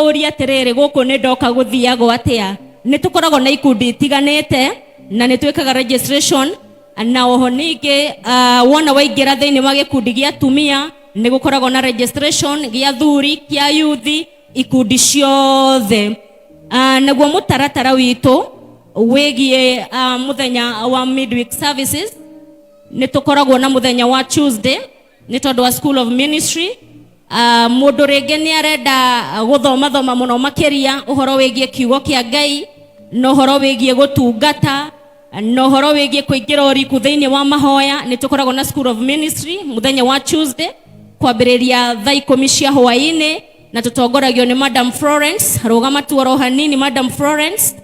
Oria terere guku ne ndoka guthiago atia ni tukoragwo na ikundi itiganite na ni twikaga registration na oho ningi wona waingira thiini wa gikundi gia tumia ni gukoragwo na registration gia thuri kia youth ikundi ciothe naguo mutaratara witu wigie muthenya wa midweek services ni tukoragwo na muthenya wa Tuesday ni tondu wa school of ministry. Mundu ringi ni arenda guthoma muno makiria uhoro wigie kiugo kia Ngai no uhoro wigie gutungata no uhoro wigie kuingira uriku thiini wa mahoya ni tukoragwo na school of ministry muthenya wa Tuesday kwambiriria thaa 10 cia hwaini na tutongoragio ni Madam Florence. Rugama tu oro hanini Madam Florence.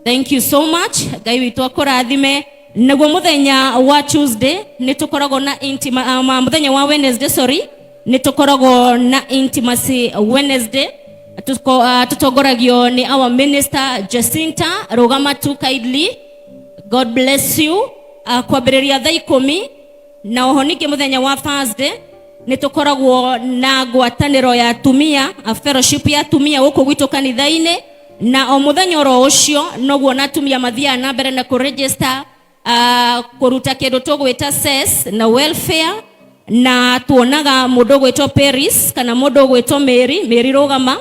Thank you so much. Ngai witu akurathime. Naguo muthenya wa Tuesday ni tukoragwo na muthenya wa Wednesday ni tukoragwo na intimacy Wednesday. Tutongoragio ni our minister Jacinta. Rugama tu kindly. God bless you. Kwambiriria thaa 10 na oho ningi muthenya wa Thursday ni tukoragwo na ngwataniro ya tumia, a fellowship ya tumia guku gwitu kanitha-ini na o muthenya oro ucio noguo na tumia mathia na mbere na ku register kuruta kindu tugwita cess na welfare na tuonaga mundu gwitwo Paris kana mundu gwitwo Mary Rugama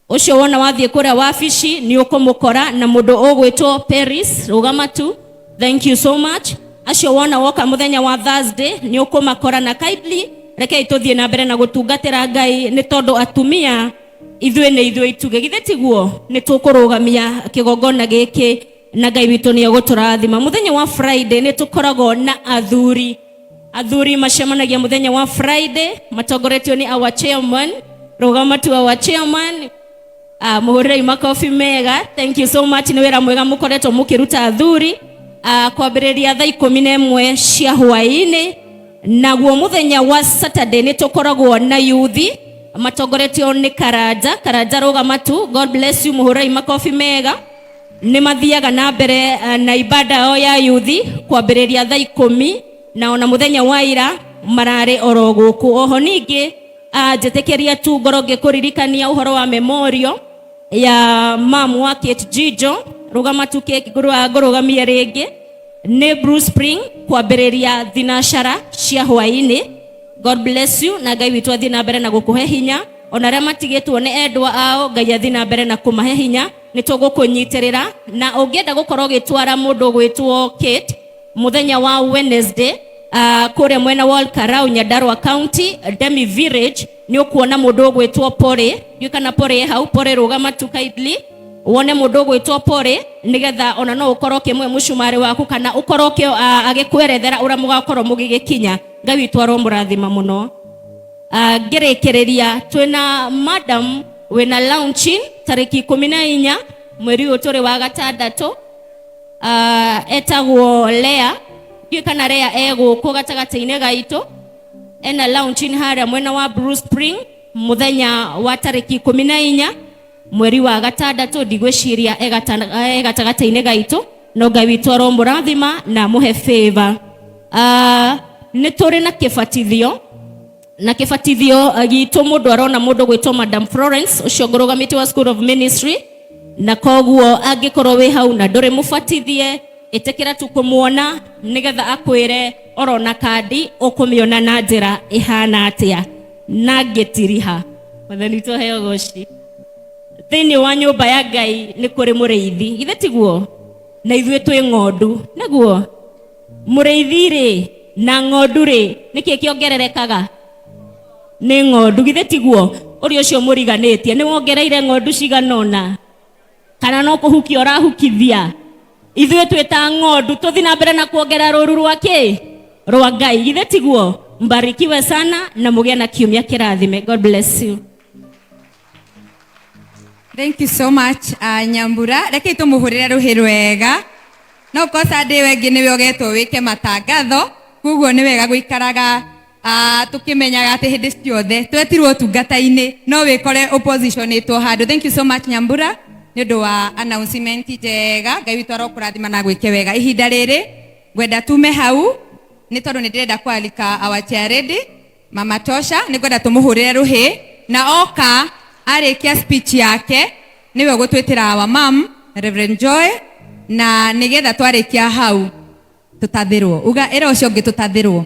ucio wona wathie kuria wabici ni ukumukora na mundu ugwitwo Paris Rugama tu. Thank you so much. Acio wona woka muthenya wa Thursday ni ukumakora na kindly reke ituthie na mbere na gutungatira Ngai ni tondu atumia ithuĩ ituge githe tiguo ni tukurugamia kigongona giki na Ngai witu ni aguturathima. Muthenya wa Friday ni tukoragwo na athuri macemanagia muthenya wa Friday matongoretio ni our chairman. Rugama tu our chairman. Muhurei makofi mega. Thank you so much. Ni wira mwega mukoretwo mukiruta athuri kwambiriria thaa 11 cia hwaini. Naguo muthenya wa Saturday ni tukoragwo na youth matongoretio ni Karanja Rugama tu. God bless you. Muhurei makofi mega. Ni mathiaga na mbere na ibada o ya youth kwambiriria thaa 10 na ona muthenya wa ira marare oro guku. Oho ningi njetekeria tu ngoroge kuririkania uhoro wa memorial ya mamu wa Kate Jijo. Rugama tu ngurugamia ringi ni Bruce Spring kwambiriria thinashara cia hwaini. God bless you na Ngai witu athie na mbere na gukuhe hinya ona ria matigitwo ni endwa ao. Ngai athie na mbere na kumahe hinya ni tugukunyitirira na ungienda gukorwo gitwara mundu gwitwo Kate muthenya wa Wednesday kure mwena wa Karau Nyandarua County Demi Village ni ukuona mundu gwitwo Pore. Yukana Pore hau Pore Rugama tu kindly wone mundu gwitwo Pore nigetha ona no ukorwo kimwe mucumari waku kana ukorwo agikwerethera ura mugakorwo mugigikinya. Ngai witu aromurathima muno. Ngirikireria twina madam wina launching tariki 14 mweri uturi wa gatandatu. Etagwo Lea. Kana Lea eguku gatagata-ini gaitu ena launching haria mwena wa Bruce Spring muthenya wa tariki 14 mweri wa gatandatu. Ndigwiciria egatagata-ini gaitu no Ngai witu aromurathima na muhe favor. Ni turi na kibatithio gitu mundu arona mundu gwitwo Madam Florence ucio ngurugamite wa School of Ministry na koguo angikorwo wi hau na nduri mubatithie itekera tukumuona nigetha akwire orona kandi ukumiona na njira ihana atia na ngitiriha mathani to heo goshi thini wa nyumba ya Ngai ni kuri muriithi githe tiguo na ithuĩ twĩ ng'ondu naguo muriithi ri na ng'ondu ri niki kiongererekaga ni ng'ondu githe tiguo uri ucio muriganitie ni wongereire ng'ondu ciganona kana no kuhukia urahukithia ithuĩ twĩ ta ng'ondu tuthi na mbere na kuongera ruru rwake rwa Ngai githe tiguo. Mbarikiwe sana na mugie na kiumia kirathime. God bless you. Thank you so much Nyambura. Reke tumuhurire ruhi rwega no kosa ndi wengi ni ogetwo wike matangatho kuguo ni wega guikaraga tukimenyaga ati hindi ciothe twetirwo tungata-ini no wikore opposition itwo handu. Thank you so much Nyambura ni undu wa announcement njega. Ngai witu arokurathima na gwike wega. Ihinda riri gwenda tume hau ni tondu ni ndirenda kwalika our chair lady Mama Tosha ni gwenda tumuhurire ruhi na oka arikia speech yake niwe gutwitira wa mam Reverend Joy na nigetha twarikia hau tutathirwo uga era ucio ngi tutathirwo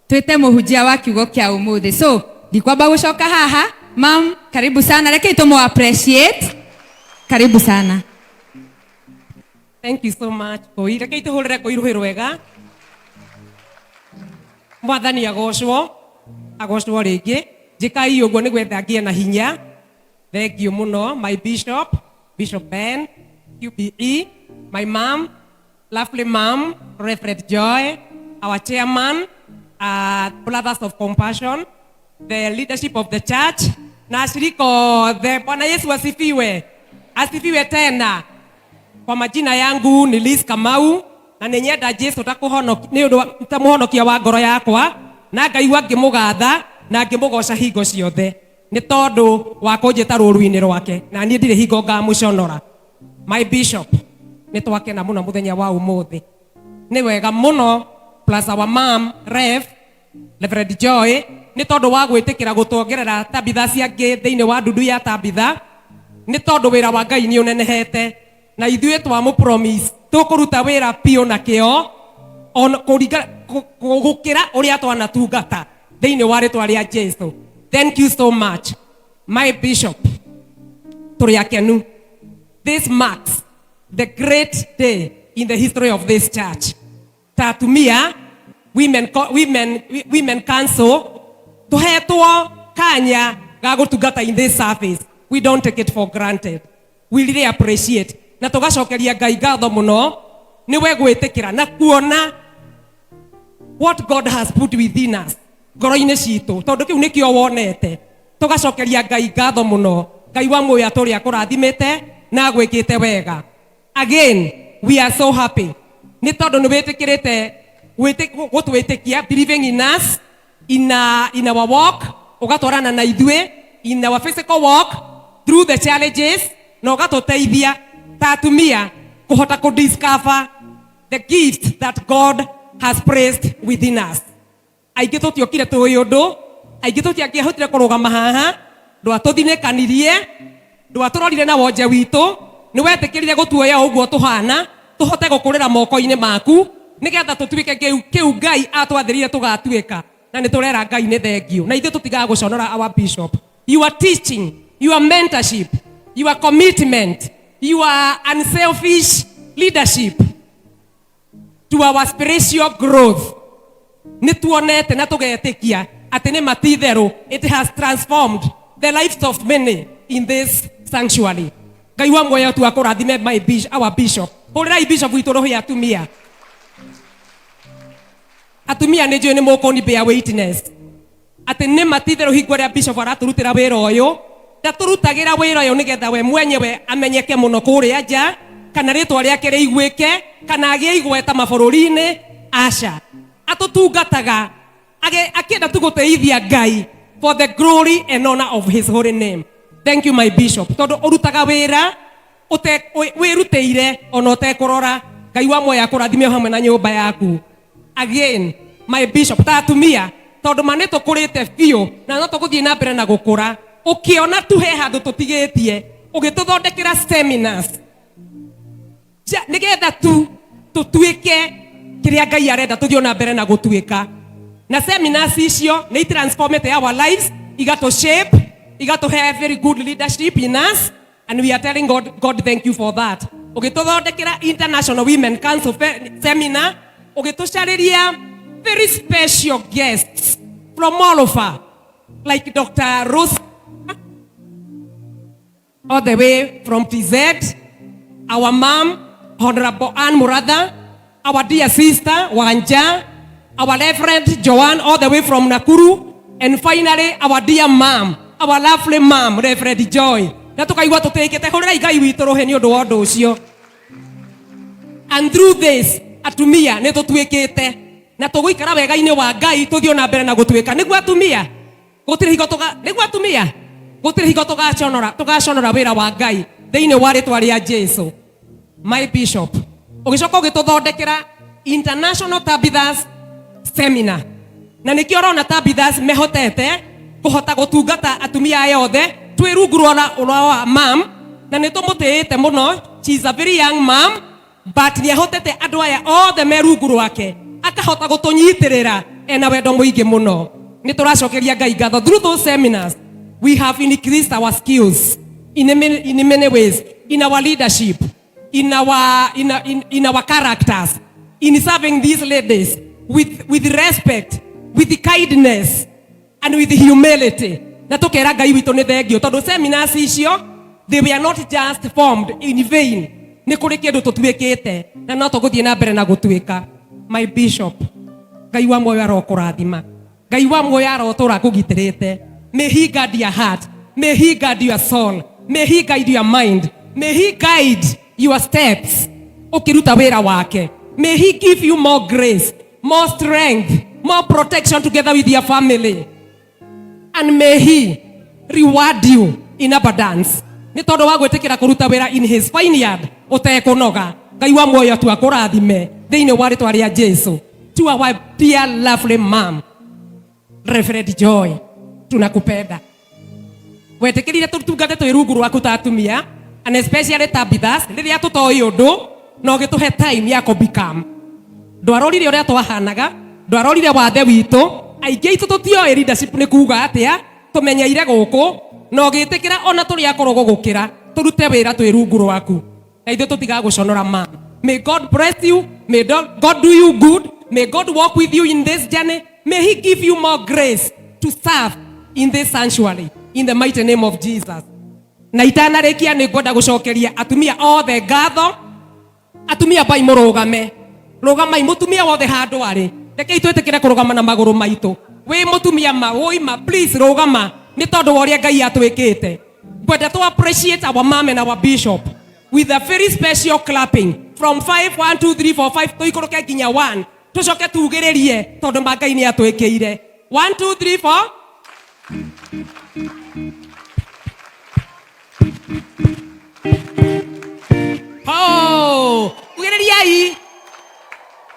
twite muhunjia wa kiugo kia umuthi so ndikwamba gucoka haha mam karibu sana rekei tumu appreciate karibu sana. Thank you so much. Koira kei tuhurire Kuihurwo wega. Mwathani agocwo ringi. Jikai uguo ni gwetha ngie na hinya. Thank you muno my bishop, Bishop Ben, QBE, my mom, lovely mom, Reverend Joy, our chairman, Brothers of Compassion, the leadership of the church. Na shiriko the Bwana Yesu asifiwe. Asifiwe tena. Kwa majina yangu ni Liz Kamau na ninyenda Jesu tamuhonokia wa ngoro yakwa na ngaigua ngimugatha na ngimugoca hingo ciothe ni tondu wa kunjita ruru-ini rwake na nie ndire hingo ngamuconora. My bishop ni twakena muno muthenya wa umuthi ni wega muno plus our mom Reverend Joy ni tondu wa gwitikira gutongerera tabitha ciangi thiini wa ndundu ya tabitha ni tondu wira wa Ngai ni unenehete na ithuĩ twamu promise tukuruta wira pio na kio on gukira uria twanatungata thiini wa ritwa ria Jesu. Thank you so much my bishop. Turi akenu. This marks the great day in the history of this church. Tatumia women council tuhetwo kanya ga gutungata in this service. We don't take it for granted. We really appreciate. Na tugacokeria Ngai ngatho muno niwe gwitikira na kuona what God has put within us ngoro-ini citu tondu kiu nikio wonete tugacokeria Ngai ngatho muno. Ngai wa muoyo aturi akurathimite na gwikite wega. Again we are so happy ni tondu ni witikirite gutwitikia believing in us in our walk ugatwarana na ithuĩ in our physical walk through the challenges na ugatuteithia tatumia kuhota ku discover the gift that God has placed within us. Aingi tutiokire tuwi undu aingi tutiangihotire kurugama haha ndwatuthinekanirie ndwaturorire na wonje witu ni wetikirire gutuoya uguo tuhana tuhote gukurira moko-ini maku nigetha tutuike kiu Ngai atwathirire tugatuika na ni turera Ngai ni thengiu na ithu tutigaga guconora our bishop. Your teaching, your mentorship, your commitment, your unselfish leadership to our spiritual growth ni tuonete na tugetikia ati ni matitherũ it has transformed the lives of many in this sanctuary. Ngai wa muoyo tu akurathime our bishop. Hurirai bishop witu roho ya atumia. Atumia ni njui ni mukoni bear witness ati ni matitherũ hingo ria bishop araturutira wira uyu ndaturutagira wira uyu nigetha we mwenyewe amenyeke muno kuria nja kana ritwa riake riiguike kana agie igweta mabururi-ini aca atutungataga akienda tuguteithia Ngai for the glory and honor of his holy name. Thank you my bishop tondu urutaga wira wirutĩire ona utekurora. Ngai wa muoyo akurathime hamwe na nyumba yaku. Again my bishop tatumia tondu mane tukurite biu na no tuguthie na mbere na gukura ukiona tu he handu tutigitie ugituthondekera seminars nigetha tu tutuike kiria Ngai arenda tuthio na mbere na gutuika na seminars icio ni transformate our lives igato shape igato have very good leadership in us and we are telling God thank you for that. Ugituthondekera International Women Council seminar ugitucariria very special guests from all over like Dr. Rose all the way from TZ, our mom Honorable Ann Muratha, our dear sister Wanja, our Reverend Joanne all the way from Nakuru, and finally our dear mom, our lovely mom Reverend Joy. Na tukaigua tutekete hurirai Ngai witu rohe ni undu wa undu ucio. And through this atumia ni tutuikite na tuguikara wega-ini wa Ngai tuthio na mbere na gutuika niguo atumia gutiri higo tugaconora wira wa Ngai thiini wa ritwa ria Jesu. My bishop ugicoka ugituthondekera International Tabithas Seminar na nikio rona Tabithas mehotete kuhota gutungata atumia yothe twi rungu rwa mam na nä tå må tä ä te må no. She is a very young mom, but nä ahotete andå aya othe me rungu rwake akahota gå tå nyitä rä ra ena wendo må ingä må no. Nä tå racokeria Ngai ngatho. Through those seminars we have increased our skills in many ways, in our leadership, in our characters, in serving these ladies with respect, with kindness, and with humility. Na tukera Ngai witũ nĩ thengio tondũ seminars icio they were not just formed in vain. Nĩ kũrĩ kĩndũ tũtuĩkĩte na no tũgũthiĩ na mbere na gũtuĩka. My bishop, Ngai wa muoyo arokũrathima, Ngai wa muoyo arotũra kũgitĩrĩte. May he guard your heart, may he guard your soul, may he guide your mind, may he guide your steps ũkĩruta wĩra wake. May he give you more grace, more strength, more protection together with your family. And may he reward you in abundance. Nĩ tondũ wa gwĩtĩkĩra kũruta wĩra in his vineyard ũtekũnoga. Ngai wa muoyo tu akũrathime thĩinĩ wa rĩtwa rĩa Jesu. To our dear lovely mom, Reverend Joy, tunakupenda. Wetĩkĩrire tũtungate twĩ rungu rwaku ta atumia, and especially Tabithas, rĩrĩa tũtoĩ ũndũ no gĩtũhe time ya kũbecome. Ndwarorire ũrĩa twahanaga, ndwarorire wathe witũ, aingĩ itũ tũtioĩ leadership nĩ kuuga atĩa, tũmenyeire gũkũ, no gĩtĩkĩra ona tũrĩ akorogo gũkĩra, tũrute wĩra twĩ rungu rwaku. Na ithuĩ tũtigagũconora mom. May God bless you, may God do you good, may God walk with you in this journey, may he give you more grace to serve in this sanctuary, in the mighty name of Jesus. Na itanarĩkia nĩ ngwenda gũcokeria atumia othe ngatho. Atumia bai mũrũgame, rũgamai mũtumia wothe handũ arĩ. Rekei twĩtĩkĩre kũrũgama na magũrũ maitũ. Wĩ mũtumia ma, woima, please rũgama nĩ tondũ wa ũrĩa Ngai atwĩkĩte. Ngwenda to appreciate our mom and our bishop with a very special clapping from 5, 1, 2, 3, 4, 5 tũikũrũke nginya 1. Tũcoke tugĩrĩrie tondũ Ngai nĩ atwĩkĩire. 1, 2, 3, 4. Oh, ugĩrĩriai.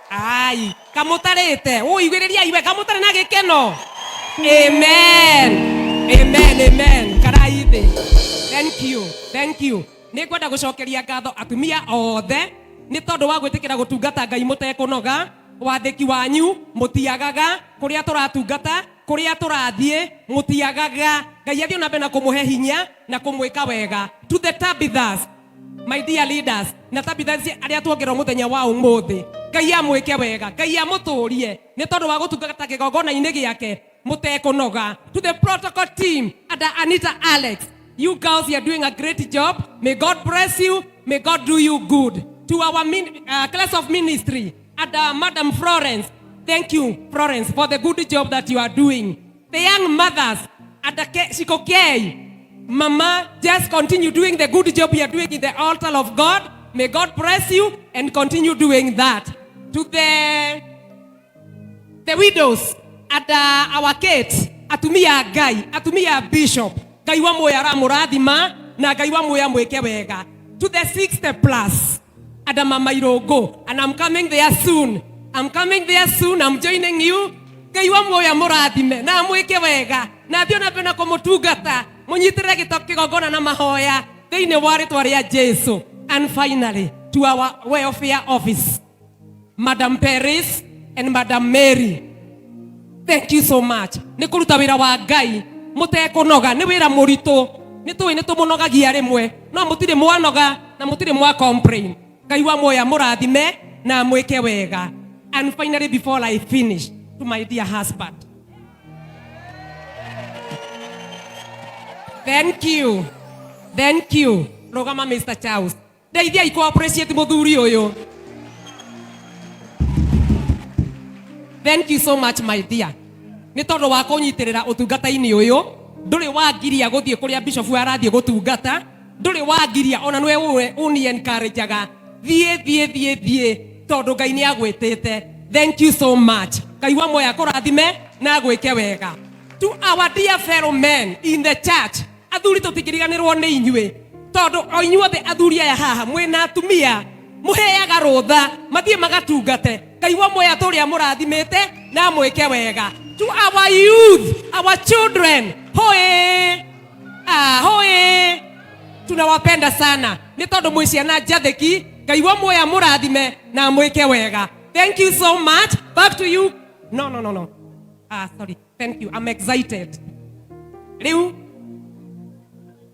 Ai, kamutarĩte. Ugĩrĩriai we kamutarĩ na gĩkeno. Amen. Amen, amen. Karai thĩ. Thank you. Thank you. Nĩ ngwenda gũcokeria ngatho atumia othe nĩ tondũ wa gwĩtĩkĩra gũtungata Ngai mũtekũnoga. Wathĩki wanyu mũtiagaga kũrĩa tũratungata, kũrĩa tũrathiĩ mũtiagaga. Ngai athiĩ na mbere na kũmũhe hinya na kũmwĩka wega. To the Tabithas, my dear leaders, na Tabithas arĩa tuongerwo mũthenya wa ũmũthĩ, Ngai amwĩke wega, Ngai amũtũrie nĩ tondũ wa gũtungata kĩgongona-inĩ gĩake mũtekũnoga. To the protocol team under Anita Alex, you girls, you are doing a great job. May God bless you, may God do you good. To our class of ministry under Madam Florence, thank you Florence for the good job that you are doing. The young mothers under Shikokei, Mama, just continue doing the good job you are doing in the altar of God. May God bless you and continue doing that. To the widows at our gates, atumia Ngai, atumia bishop, Ngai wa muoyo aramũrathima na Ngai wa muoyo amwĩke wega. To the 60 plus, at Mama Irogo, and I'm coming there soon. I'm coming there soon. I'm joining you. Ngai wa muoyo amũrathime na amwĩke wega. Na thiĩ na mbere na kũmũtungata. Mũnyitĩre kĩgongona na mahoya thĩinĩ wa rĩtwa rĩa Jesu. And finally, to our welfare office, Madam Paris and Madam Mary, thank you so much. Nĩ kũruta wĩra wa Ngai mũtekũnoga, nĩ wĩra mũritũ. Nĩ tũĩ nĩ tũmũnogagia rĩmwe, no mũtirĩ mwanoga na mũtirĩ mwa complain. Ngai wa muoyo amũrathime na amwĩke wega. And finally, before I finish, to my dear husband, thank you. Thank you. Rogama Mr. Charles. Ndeithia iko appreciate muthuri ũyũ. Thank you so much my dear. Nĩ tondũ wa kũnyitĩrĩra ũtungata-inĩ ũyũ, ndũrĩ wangiria gũthiĩ kũrĩa bishop arathiĩ gũtungata, ndũrĩ wangiria ona nĩwe uni encourageaga. Thiĩ tondũ Ngai nĩ agwĩtĩte. Thank you so much. Ngai wa muoyo akũrathime na agwĩke wega. To our dear fellow men in the church, athuri tũtingĩriganĩrwo nĩ inyuĩ tondũ o inyuothe athuri aya haha mwĩna atumia mũheaga rũtha mathiĩ magatungate. Ngai wa muoyo atũre amũrathimĩte na amwĩke wega. To our youth, our children, hoe Ahoe. Tunawapenda sana. Ni tondu mwi ciana njathiki, Ngai wa muoya murathime na mwike wega. Thank you so much. Back to you. No. Sorry. Thank you. I'm excited. Riu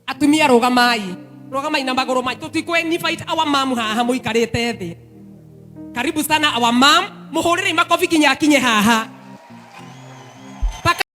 atumia rogamai na magoro mai. Tutikwe invite our mom haha muikarite thi. Karibu sana our mom. Muhurire makofi kinye haha.